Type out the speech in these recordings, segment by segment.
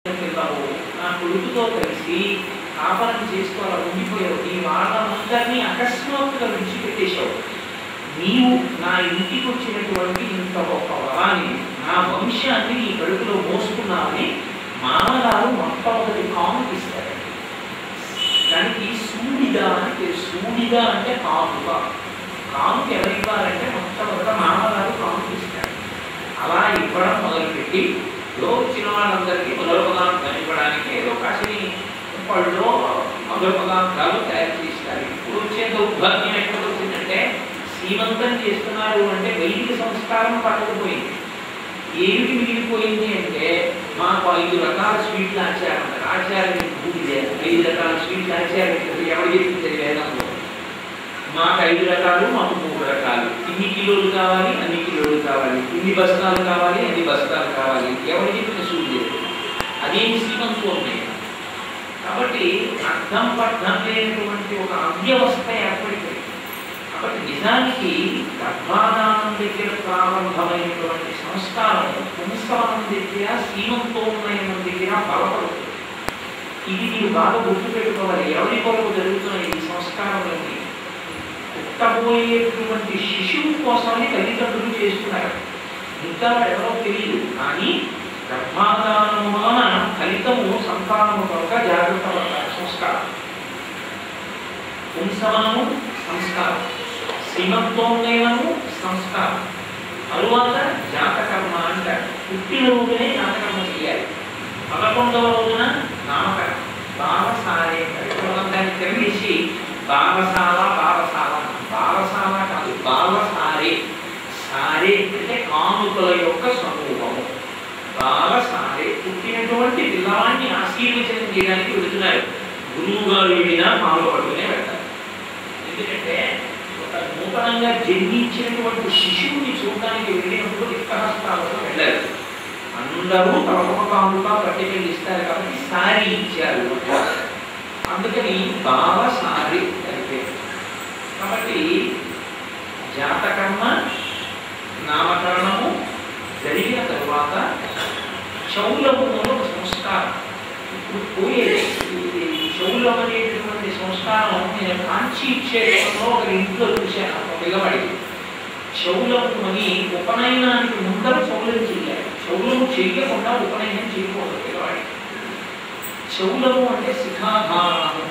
పిల్లలు నా కొడుకుతో కలిసి కాపరం చేస్తూ అలా ఉండిపోయావు. నీ వాళ్ళందరినీ అకస్మాత్తుగా విడిచిపెట్టేశావు. నీవు నా ఇంటికి వచ్చినటువంటి ఇంత గొప్ప వరాన్ని, నా వంశాన్ని నీ కడుపులో మోసుకున్నావని మామగారు మొట్టమొదటి కానుక ఇస్తారండి. దానికి సూడిద అని పేరు. సూడిద అంటే కానుక. కానుక ఎవరు ఇవ్వాలంటే మొట్టమొదట మామగారు కానుక ఇస్తారు. అలా ఇవ్వడం మొదలుపెట్టి వచ్చిన వాళ్ళందరికీ మొదల పదార్థాలు ఇవ్వడానికి ఏదో కాసిని పళ్ళు మొదల పదార్థాలు తయారు చేస్తారు. ఇప్పుడు వచ్చే దౌర్భాగ్యం ఎక్కడ వచ్చిందంటే, శ్రీమంతం చేస్తున్నారు అంటే వైదిక సంస్కారం పడకపోయింది. ఏమిటి మిగిలిపోయింది అంటే, మాకు 5 రకాల స్వీట్లు ఆచారం అంటారు. ఆచార్యం పూజ 5 రకాల స్వీట్లు ఆచార్యం ఎవరు చెప్పింది వేదంలో. మాకు 5 రకాలు, మాకు 3 రకాలు. ఇన్ని కిలోలు కావాలి, అన్ని కిలోలు కావాలి, ఇన్ని బస్తాలు కావాలి, అన్ని బస్తాలు కావాలి. ఎవరు చెప్పిన సూర్యుడు అదేమి శ్రీమంతులు ఉన్నాయి. కాబట్టి అర్థం పర్థం లేనటువంటి ఒక అవ్యవస్థ ఏర్పడిపోయింది. కాబట్టి నిజానికి గర్భాధానం దగ్గర ప్రారంభమైనటువంటి సంస్కారం పుంసవనం దగ్గర, శ్రీమంతోన్నయనం దగ్గర బలపడుతుంది. ఇది మీరు బాగా గుర్తుపెట్టుకోవాలి. ఎవరి కొరకు జరుగుతున్న ఈ సంస్కారాలన్నీ పుట్టబోయేటువంటి శిశువు కోసమని తల్లిదండ్రులు చేస్తున్నారు. ఇంకా ఎవరో తెలియదు, కానీ గర్భాధానము వలన ఫలితము సంతానము కొరక జాగ్రత్త పడతారు. సంస్కారం పుంసవనము సంస్కారం, శ్రీమంతోన్నయనము సంస్కారం, తరువాత జాతకర్మ అంటారు. పుట్టిన రోజునే జాతకర్మ చేయాలి. 11వ రోజున నామకరణం. బావసారే దాన్ని తెలిసి బావసాల బావసాల బావసాల కాదు, బావసారే. సారే అంటే కానుకల యొక్క సమూహము. బావసారే పుట్టినటువంటి పిల్లవాడిని ఆశీర్వచనం చేయడానికి వెళుతున్నారు. గురువు గారు వెళ్ళినా పాల్గొడుతూనే వెళ్తారు. ఎందుకంటే ఒక నూతనంగా జన్మించినటువంటి శిశువుని చూడడానికి వెళ్ళినప్పుడు రిక్తహస్తాలతో వెళ్ళారు. అందరూ తలకొక కానుక పట్టుకెళ్ళి ఇస్తారు కాబట్టి సారీ ఇచ్చారు. అందుకని బావసారి అంటే కాబట్టి జాతకర్మ నామకరణము జరిగిన తరువాత చౌలము ఒక సంస్కారం. ఇప్పుడు పోయేది చౌలం అనేటటువంటి సంస్కారం నేను కాంచి ఇచ్చేటప్పుడు ఒక ఇంట్లో చూశాను. ఒక పిల్లవాడి చౌలము అని ఉపనయనానికి ముందర చౌలం చెయ్యాలి. చౌలము చెయ్యకుండా ఉపనయనం చేయకూడదు పిల్లవాడి. చౌలము అంటే శిఖాధారము.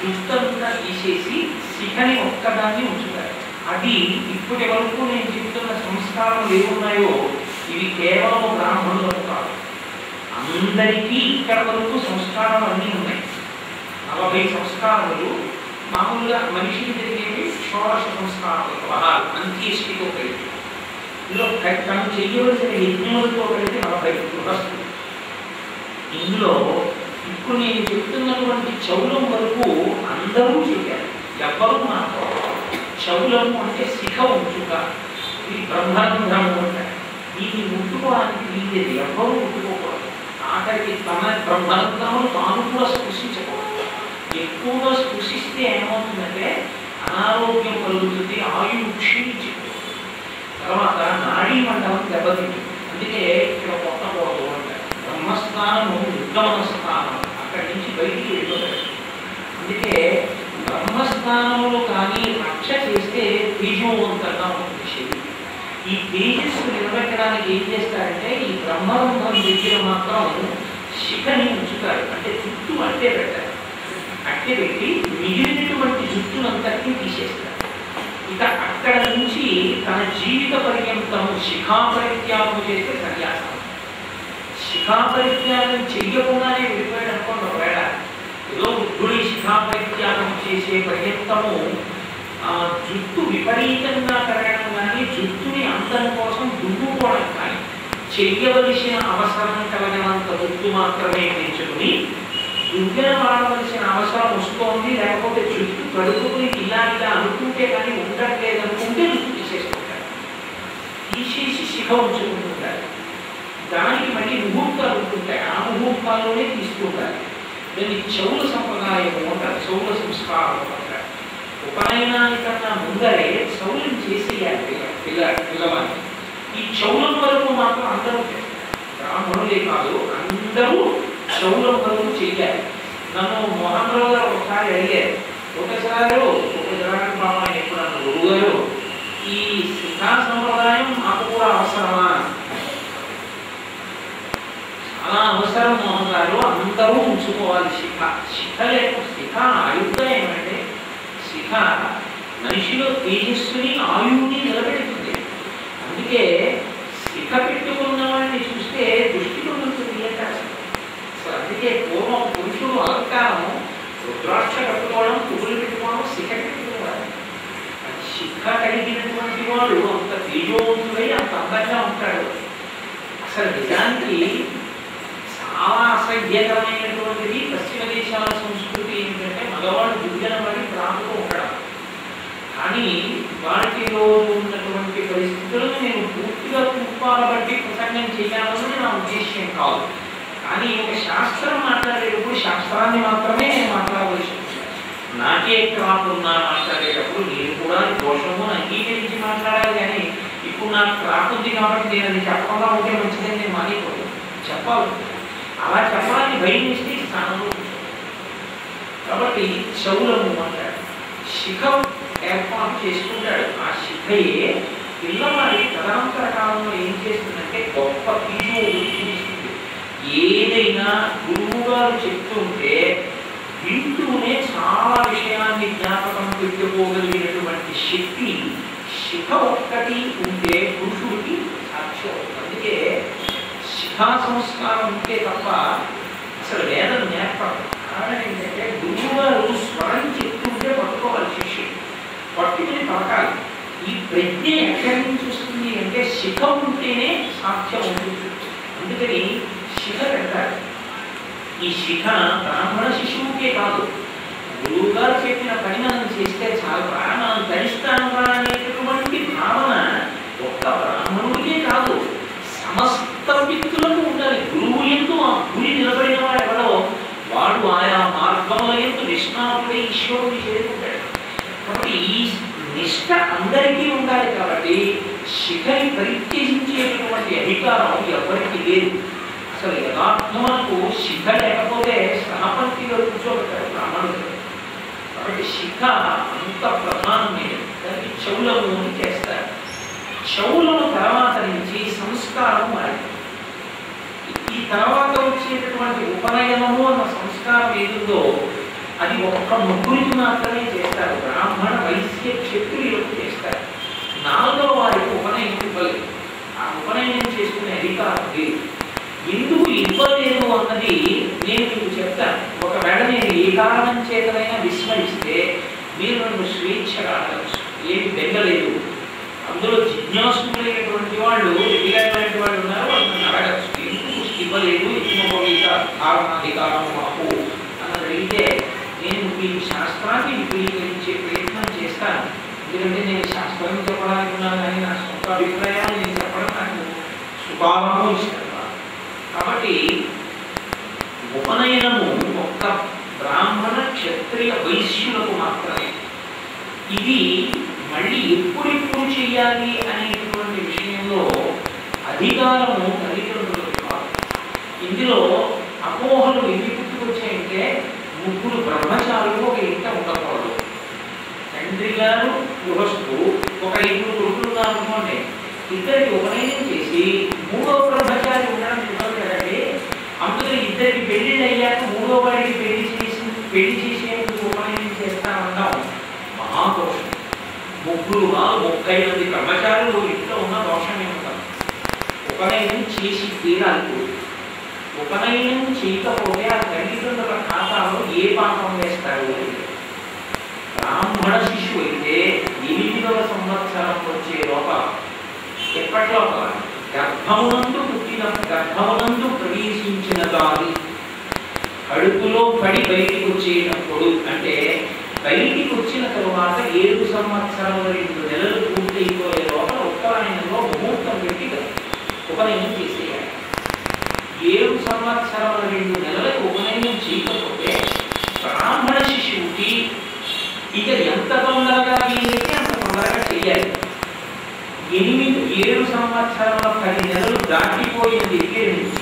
దుష్టంతా తీసేసి శిఖని ఒక్కదాన్ని ఉంచుతారు. అది ఇప్పటి వరకు నేను చెప్తున్న సంస్కారాలు ఏమున్నాయో ఇవి కేవలం బ్రాహ్మణులకు కాదు, అందరికీ ఇక్కడ వరకు సంస్కారాలు అన్నీ ఉన్నాయి. 40 సంస్కారములు మామూలుగా మనిషికి జరిగేవి. షోడశ సంస్కారాలు అంత్యేష్టితో కలిపి ఇందులో తను చెయ్యవలసిన యజ్ఞములతో కలిపి 40 గృహస్థులు. ఇందులో ఇప్పుడు నేను చెప్తున్నటువంటి చౌలం వరకు అందరూ చేయాలి, ఎవ్వరూ మాత్రం. చౌలము అంటే శిఖ ఉంచుక. ఇది బ్రహ్మరంధ్రము అంటారు. దీన్ని ముట్టుకోవడానికి వీలేదు, ఎవ్వరూ ముట్టుకోకూడదు. ఆఖరికి తన బ్రహ్మరంధ్రమును తాను కూడా స్పృశించకూడదు. ఎక్కువగా స్పృశిస్తే ఏమవుతుందంటే అనారోగ్యం కలుగుతుంది, ఆయువు క్షీణించిపోతుంది. తర్వాత నాడీ మండలం దెబ్బతింటుంది. అందుకే ఇక్కడ కొట్టకూడదు అంటారు. బ్రహ్మస్థానము ఉద్గమన స్థానం, అక్కడి నుంచి బయటికి వెళ్ళిపోతారు. అందుకే బ్రహ్మస్థానంలో కానీ రక్ష చేస్తే తేజోవంతంగా ఉంటుంది శరీరం. ఈ తేజస్సు నిలబెట్టడానికి ఏం చేస్తారంటే ఈ బ్రహ్మరంధ్రం దగ్గర మాత్రం శిఖని ఉంచుతారు. అంటే జుట్టు అట్టే పెట్టారు. అట్టే పెట్టి మిగిలినటువంటి జుట్టునంతటినీ తీసేస్తారు. ఇక అక్కడ నుంచి తన జీవిత పర్యంతము శిఖాపరిత్యాగం చేస్తే సన్యాసం. శిఖాపరిత్యాగం చెయ్యకుండానే వెళ్ళిపోయాడు అనుకోండి. ఒకవేళ ఏదో వృద్ధుడి శిఖాపరిత్యాగం చేసే పర్యంతము జుట్టు విపరీతంగా పెరగడం కానీ, జుట్టుని అందం కోసం దున్నుకోవడం కానీ, చెయ్యవలసిన అవసరం కలగనంత జుట్టు మాత్రమే పెంచుకుని దువ్వెన వాడవలసిన అవసరం వస్తోంది, లేకపోతే జుట్టు కడుపుని ఇలా ఇలా అనుకుంటే కానీ ఉండట్లేదు అనుకుంటే జుట్టు తీసేసుకుంటారు. తీసేసి శిఖ ఉంచుకుంటుంటారు. దానికి మళ్ళీ ముహూర్తాలు ఉంటుంటాయి. ఆ ముహూర్తాల్లోనే తీసుకుంటారు. దాన్ని చౌల సంప్రదాయము అంటారు, చౌల సంస్కారం అంటారు. ఉపనయనానికన్నా ముందరే చౌలం చేసేయాలి పిల్లవాడిని. ఈ చౌలం వరకు మాత్రం అందరూ చేస్తారు. బ్రాహ్మణులే కాదు అందరూ శౌలం వరకు చెయ్యాలి. నన్ను మోహన్ రావు గారు ఒకసారి అడిగారు, ఒకసారి పాపం ఎప్పుడు అన్న గురువు గారు ఈ శిఖా సంప్రదాయం మాకు కూడా అవసరమా? చాలా అవసరం మోహన్ గారు, అందరూ ఉంచుకోవాలి శిఖ లేకపోతే శిఖ ఆయుధం ఏమంటే శిఖ మనిషిలో తేజస్సుని ఆయువుని నిలబెడుతుంది. అందుకే శిఖ పెట్టుకున్న వాడిని చూస్తే దృష్టిలో ఉంటుంది అసలు. అందుకే పూర్వం పురుషుడు అలంకారం రుద్రాక్ష కట్టుకోవడం, పువ్వులు పెట్టుకోవడం, శిఖ పెట్టుకోవాలి. అది శిఖ కలిగినటువంటి వాడు అంత తేజోవంతుడై అంత అందంగా ఉంటాడు. అసలు నిజానికి చాలా అసహ్యకరమైనటువంటిది పశ్చిమ దేశాల సంస్కృతి ఏంటంటే మగవాడు దుర్జన పడి ప్రాంతం ఉండడం. కానీ వాటిలో ఉన్నటువంటి పరిస్థితులను నేను పూర్తిగా తుప్పాల బట్టి ప్రసంగం చేయాలని నా ఉద్దేశ్యం కాదు. కానీ ఒక శాస్త్రం మాట్లాడేటప్పుడు శాస్త్రాన్ని మాత్రమే నేను మాట్లాడవలసి ఉంటుంది. నాకే క్రాపున్నా మాట్లాడేటప్పుడు నేను కూడా దోషము అంగీకరించి మాట్లాడాలి. కానీ ఇప్పుడు నాకు క్రాప్ ఉంది కాబట్టి నేను అది చెప్పకుండా ఉంటే మంచిదని నేను మానేయకూడదు, చెప్పాలి. అలా చెప్పాలని భయం ఇస్తే స్థానంలో. కాబట్టి శౌలము అంటాడు, శిఖ ఏర్పాటు చేసుకుంటాడు. ఆ శిఖయే పిల్లవాడి తదనంతర కాలంలో ఏం చేస్తుందంటే గొప్ప తీసుకోవాలి. ఏదైనా గురువు గారు చెప్తుంటే వింటూనే చాలా విషయాన్ని జ్ఞాపకం పెట్టుకోగలిగినటువంటి శక్తి శిఖ ఒక్కటి ఉంటే పురుషుడికి సాక్ష్యం. అందుకే శిఖా సంస్కారం ఉంటే తప్ప అసలు వేదం నేర్పడం. కారణం ఏంటంటే గురువు గారు స్వరం చెప్తుంటే పట్టుకోవాలి, శిష్యుడు పట్టుకుని పలకాలి. ఈ ప్రజ్ఞ ఎక్కడి నుంచి వస్తుంది అంటే శిఖ ఉంటేనే సాక్ష్యం ఉంటుంది. అందుకని శిఖ పెడతారు. ఈ శిఖ బ్రాహ్మణ శిశువుకే కాదు, గురువు గారు చెప్పిన పని మనం చేస్తే చాలా మనం ధరిస్తాను అనేటటువంటి భావన ఒక్క బ్రాహ్మణుడికే కాదు సమస్త వ్యక్తులకు ఉండాలి. గురువు ఎందు ఆ గురి నిలబడిన వాడు ఎవడో వాడు ఆయా మార్గంలో ఎందు నిష్ణాతుడై ఈశ్వరుని చేరుకుంటాడు. కాబట్టి ఈ నిష్ఠ అందరికీ ఉండాలి. కాబట్టి శిఖని పరిత్యజించేటటువంటి అధికారం ఎవరికి లేదు. అసలు యథార్థమునకు శిఖ లేకపోతే శ్రమపంక్తిలో కూర్చోబెట్టారు బ్రాహ్మణుడు. కాబట్టి శిఖ అంత ప్రధానమైనది. దానికి చౌలము అని చేస్తారు. చౌలము తర్వాత నుంచి సంస్కారం మారింది. ఈ తర్వాత వచ్చేటటువంటి ఉపనయనము అన్న సంస్కారం ఏదుందో అది ఒక్క ముగ్గురికి మాత్రమే చేస్తారు. బ్రాహ్మణ వైశ్య క్షత్రియులకు చేస్తారు. నాలుగవ వారికి ఉపనయనం ఇవ్వలేదు. ఆ ఉపనయనం చేసుకునే అధికారం లేదు. ఎందుకు ఇవ్వలేదు అన్నది నేను మీకు చెప్తాను. ఒకవేళ నేను ఏ కారణం చేతనైనా విస్మరిస్తే మీరు నన్ను స్వేచ్ఛగా అడగచ్చు, ఏమి బెంగలేదు. అందులో జిజ్ఞాసులైనటువంటి వాళ్ళు ఎదిగైనటువంటి వాళ్ళు ఉన్నారు, వాళ్ళు నన్ను అడగచ్చు ఎందుకు ఇవ్వలేదు, ఇవ్వబోయేత ధారణాధికారం మాకు అన్నది అడిగితే నేను మీకు శాస్త్రాన్ని విపులీకరించే ప్రయత్నం చేస్తాను. ఎందుకంటే నేను శాస్త్రం చెప్పడానికి ఉన్నాను, కానీ నా సొంత అభిప్రాయాలు నేను చెప్పడం నాకు సుభావము ఇష్టం. కాబట్టి ఉపనయనము ఒక్క బ్రాహ్మణ క్షత్రియ వైశ్యులకు మాత్రమే. ఇది మళ్ళీ ఎప్పుడెప్పుడు చేయాలి అనేటువంటి విషయంలో అధికారము తల్లిదండ్రులకు కాదు. ఇందులో అపోహలు ఎన్ని పుట్టుకొచ్చాయంటే ముగ్గురు బ్రహ్మచారులు ఒక ఇంట ఉండకూడదు. తండ్రి గారు గృహస్థు, ఒక ఇద్దరు కొడుకులుగా అనుకోండి, ఇద్దరికి ఉపనయనం చేసి మూడో బ్రహ్మచారి ఉండడం ఇవ్వదు కదండి. అందుకని ఇద్దరికి పెళ్లిళ్ళు అయ్యాక మూడో వాడికి పెళ్లి చేసేందుకు ఉపనయనం చేస్తామన్నాం. మహాదోషం. ముగ్గురు 30 మంది బ్రహ్మచారులు ఇంట్లో ఉన్న దోషమే ఉంటాం. ఉపనయనం చేసి తీరాలి. ఉపనయనం చేయకపోతే ఆ తల్లిదండ్రుల ఖాతాలో ఏ పాపం వేస్తారు అని. బ్రాహ్మణ శిశువు అయితే 8వ సంవత్సరం వచ్చే లోపల ఎప్పట్లో గర్భమునందు పుట్టిన గర్భమునందు ప్రవేశించిన దాని కడుపులో పడి బయటికి వచ్చేటప్పుడు అంటే బయటికి వచ్చిన తరువాత 7 సంవత్సరముల 2 నెలలు పూర్తయిపోయే లోపల ఉత్తరాయణంలో ముహూర్తం పెట్టి ఉపనయనం చేసేయాలి. 7 సంవత్సరముల 2 నెలలకు ఉపనయనం చేయకపోతే బ్రాహ్మణ శిశువుకి ఇక ఎంత తొందరగా వీలైతే అంత తొందరగా చేయాలి. 7 సంవత్సరముల 10 నెలలు దాటిపోయిన దగ్గర నుంచి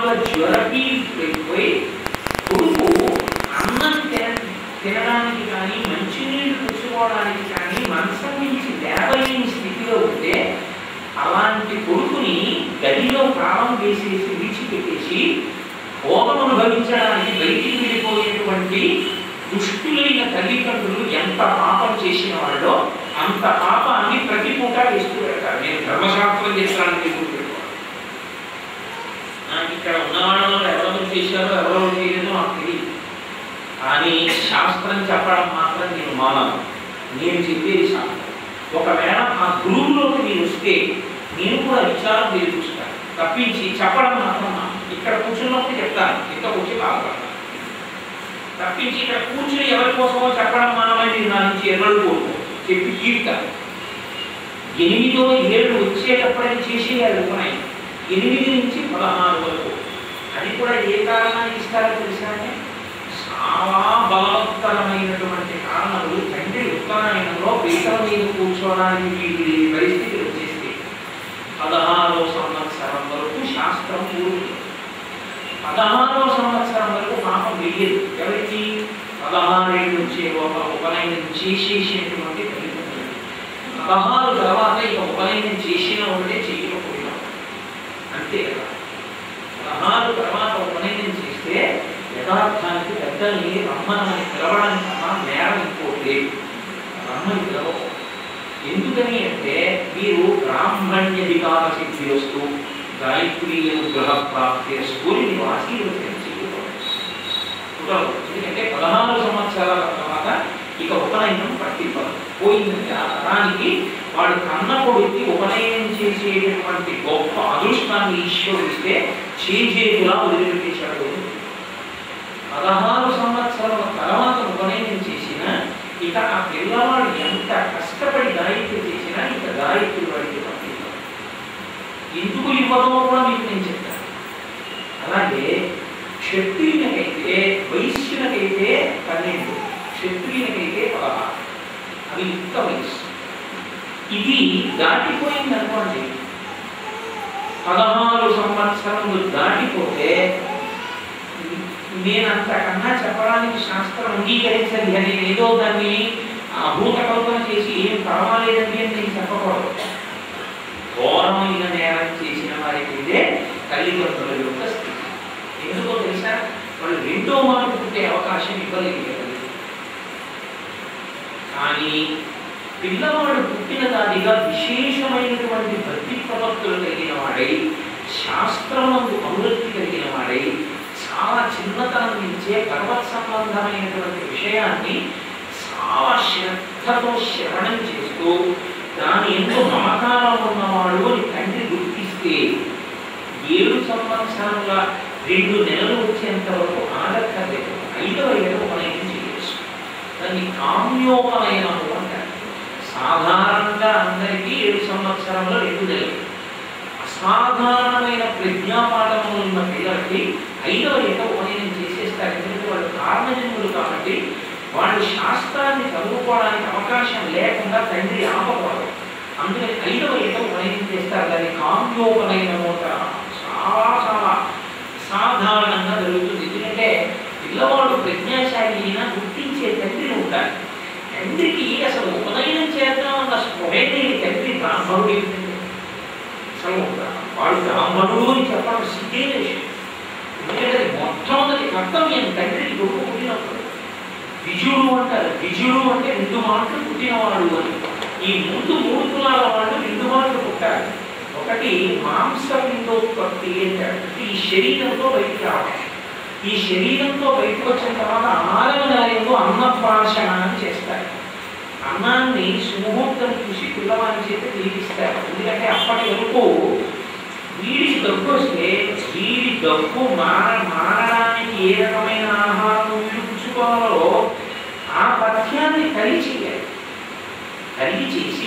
వల్ల జ్వరకి వెళ్ళిపోయి కొడుకు అన్నం తినడానికి కానీ మంచినీళ్ళు పుచ్చుకోవడానికి కానీ మనసం నుంచి లేవలేని స్థితిలో ఉంటే అలాంటి కొడుకుని గదిలో కాలం వేసేసి విడిచిపెట్టేసి భోగం అనుభవించడానికి బయటికి వెళ్ళిపోయేటువంటి దుష్టులైన తల్లిదండ్రులు ఎంత పాపం చేసిన వాళ్ళో అంత పాపాన్ని ప్రతి పూట వేస్తూ పెడతారు. నేను ధర్మశాస్త్రం చేస్తానని పెట్టుకోవాలి. నాకు ఇక్కడ ఉన్న వాళ్ళలో ఎవరెవరు చేశారో ఎవరెవరు చేయలేదో నాకు తెలియదు. కానీ శాస్త్రం చెప్పడం మాత్రం నేను మానను. నేను చెప్పేది శాస్త్రం. ఒకవేళ ఆ గురువులోకి మీరు వస్తే నేను కూడా విచారం తెలుసుకుంటాను తప్పించి చెప్పడం మాత్రం ఇక్కడ కూర్చున్నప్పుడు చెప్తాను, ఇక్కడ కూర్చొని బాధపడతాను తప్పించి ఇక్కడ కూర్చుని ఎవరి కోసమో చెప్పడం మానమని మీరు నా నుంచి ఎవరు కోరుకో చెప్పి తీరుతారు. 8వ ఏళ్ళు వచ్చేటప్పుడే చేసేయాలి ఉన్నాయి 8 నుంచి 16 వరకు. అది కూడా ఏ కారణానికి ఇస్తారో తెలుసా? చాలా బలవత్తరమైనటువంటి కారణములు తండ్రి ఉత్తరాయణంలో పీఠం మీద కూర్చోవడానికి పరిస్థితి వచ్చేస్తే 16వ సంవత్సరం వరకు శాస్త్రం పూర్తి. 16వ సంవత్సరం వరకు పాపం వెయ్యదు. ఎవరికి 16 ఏళ్ళు వచ్చే ఒక ఉపనయనం చేసేసేటువంటి తల్లిదండ్రులు 16 తర్వాత ఇక ఉపనయనం చేసిన ఉంటే చేయకపోయినా అంతే కదా. 16 తర్వాత ఉపనయనం చేస్తే యథార్థానికి పెద్దల్ని రమ్మని పిలవడానికి కన్నా నేరం ఇంకోటి రమ్మని పిలవకు. ఎందుకని అంటే మీరు బ్రాహ్మణ్య వికార సిద్ధి వస్తూ గాయత్రీ గృహ ప్రాప్తి స్కూల్ మీరు ఆశీర్వచనం చేయకూడదు. ఎందుకంటే 16 సంవత్సరాల తర్వాత ఇక ఉపనయనం పట్టిపోయింది. దానికి వాడు కన్న కొడుక్కి ఉపనయనం చేసేటటువంటి గొప్ప అదృష్టాన్ని ఈశ్వరుడిస్తే చేజేతులా వదిలిపెట్టేశాడు. 16 సంవత్సరాల తర్వాత ఉపనయనం చేసిన ఇక ఆ పిల్లవాడు ఎంత కష్టపడి గాయత్రి చేసినా ఇక గాయత్రి వాడికి పట్టింది. ఎందుకు ఇవ్వదో కూడా మీకు నేను చెప్తాను. అలాగే క్షత్రియునికైతే వైశ్యునికైతే 12, క్షత్రియునికైతే 16. అవి యుక్త వయస్సు. ఇది దాటిపోయింది అనుకోండి, 16 సంవత్సరములు దాటిపోతే నేను అంతకన్నా చెప్పడానికి శాస్త్రం అంగీకరించండి అని ఏదో దాన్ని భూత కల్పన చేసి ఏం పర్వాలేదండి అని నేను చెప్పకూడదు. ఘోరమైన నేరం చేసిన వారికి ఇదే తల్లిదండ్రుల యొక్క స్థితి. ఎందుకో తెలుసా? వాళ్ళు 2వ మాట పుట్టే అవకాశం ఇవ్వలేదు. కానీ పిల్లవాడు పుట్టిన దానిగా విశేషమైనటువంటి భక్తి ప్రవక్తులు కలిగిన వాడై శాస్త్రమందు అనురక్తి కలిగిన వాడై చాలా చిన్నతనం నుంచే భగవత్ సంబంధమైనటువంటి విషయాన్ని చాలా శ్రద్ధతో శ్రవణం చేస్తూ దాని ఎంతో మమకారం ఉన్నవాడు అని తండ్రి గుర్తిస్తే 7 సంవత్సరాల 2 నెలలు వచ్చేంత వరకు ఆగక్కర్లేదు. 5వ ఏడు ఉపనయనం చేయవచ్చు. దాన్ని కామ్యోపనయనము అంటారు. సాధారణంగా అందరికీ 7 సంవత్సరంలో 2 నెలలు. అసాధారణమైన ప్రజ్ఞాపాఠములు ఉన్న పిల్లలకి 5వ ఏట ఉపనయనం చేసేస్తారు. ఎందుకంటే వాళ్ళు కారణజన్ములు కాబట్టి వాళ్ళు శాస్త్రాన్ని చదువుకోవడానికి అవకాశం లేకుండా తండ్రి ఆపకూడదు. అందుకని 5వ ఏట ఉపనయనం చేస్తారు. దాన్ని కామ్యోపనయనము చాలా చాలా సాధారణంగా జరుగుతుంది. ఎందుకంటే పిల్లవాడు ప్రజ్ఞాశాలి అయినా గుర్తించే తండ్రి ఉంటారు. తండ్రికి అసలు ఉపనయనం చేద్దామన్న స్పృహే తండ్రి బ్రాహ్మణుడు ఏంటంటే అసలు వాడు బ్రాహ్మణుడు అని చెప్పడం సిద్ధైన విషయం. ఎందుకంటే మొట్టమొదటి కర్తవ్యం తండ్రికి గొప్ప పుట్టినప్పుడు. విజుడు అంటారు. విజుడు అంటే 2 మాటలు పుట్టినవాడు అని. ఈ ముందు 3 కులాల వాళ్ళు 2 మాటలు పుట్టారు. ఒకటి మాంసపిండోత్పత్తి అంటారు. ఈ శరీరంతో బయటికి రావడం. ఈ శరీరంతో బయటకు వచ్చిన తర్వాత 6వ నెలలో అన్నప్రాశనాన్ని చేస్తారు. అన్నాన్ని సుముహూర్తం చూసి పిల్లవాని చేత తిరిగిస్తారు. ఎందుకంటే అప్పటి వరకు వీడికి దగ్గు వస్తే వీడి దగ్గు మారడానికి ఏ రకమైన ఆహారం వీడు పుచ్చుకోవాలో ఆ పథ్యాన్ని కలిగి చేయాలి. కలిగి చేసి